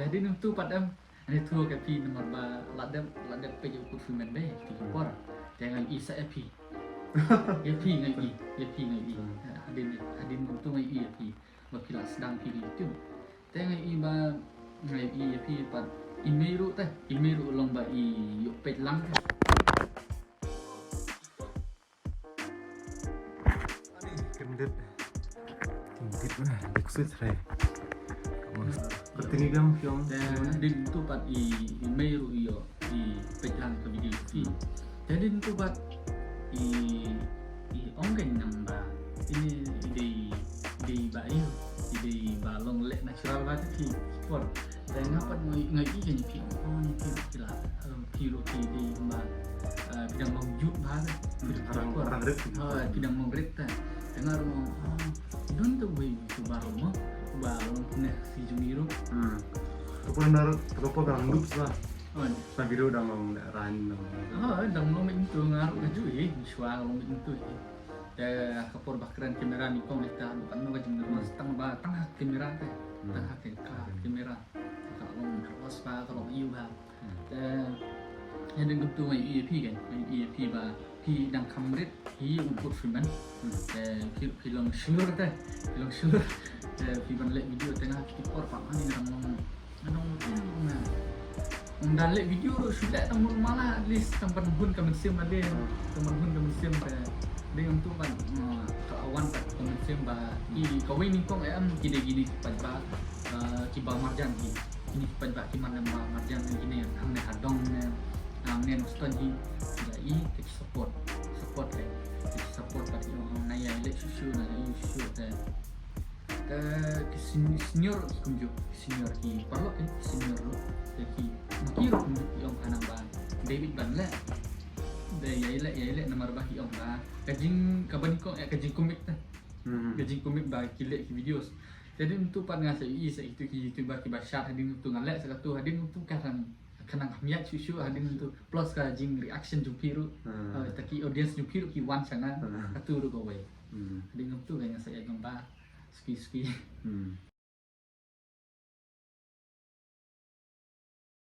jadi tu padam ani tu ke pi nomor ba ladam pe yo ku fumen be pi por jangan isa pi ya pi ngai hadin tu ngai pi ba pila sedang pi itu jangan ba ngai pi pat imeru long ba yo pet lang Kendit lah, diksit saya. Ketini dong, film. Din tu pat imeru yo pet lang ke video pi jadi tu pat onggen namba ini di bayu di balong lek natural ba pi por dan ngapat ngai kan pi ni pi lah pi di ba bidang mawjud ba Orang rip. bidang mawjud ta dengar mo don tu we tu baru mo balong punya si Jumiro Kepo orang lup lah. oh Sa video udah ngomong daerahnya. dang lo itu ngaruh ke jui suara lo itu ya kapur bakran kamera Nikon kita bukan lo kan mas tengah kamera teh tengah kamera kalau terus ba kalau iu ba yang dengan tu mai EP kan mai EP ba pi dang kamret ukur filman film syur pi ban lek video tengah kipor pak ani nang dan lek video sudah temu malah at least tempat hun ke museum ada tempat hun ke museum dia untuk kan kawan kat ke museum ba kawin ni kong am gini pada kiba marjan ini pada kiman nama marjan ini yang amne hadong amne noston jadi support kan support kat yang naya lek susu ke senior kunjuk senior ki parlo kan senior lo jadi makiro kunjuk yang anak ba David Banla de ya nomor bah yang ba kajing kaban ko kajing komik ta kajing komik ba kilek ki videos jadi untuk pan ngasa sa itu ki YouTube ba ki ba shot hadin untuk ngalek sakatu hadin untuk karang kanang miat susu hadin untuk plus kajing reaction jupiru taki audience jupiru ki wan sana atu ro go way hadin untuk ngasa ya gamba ski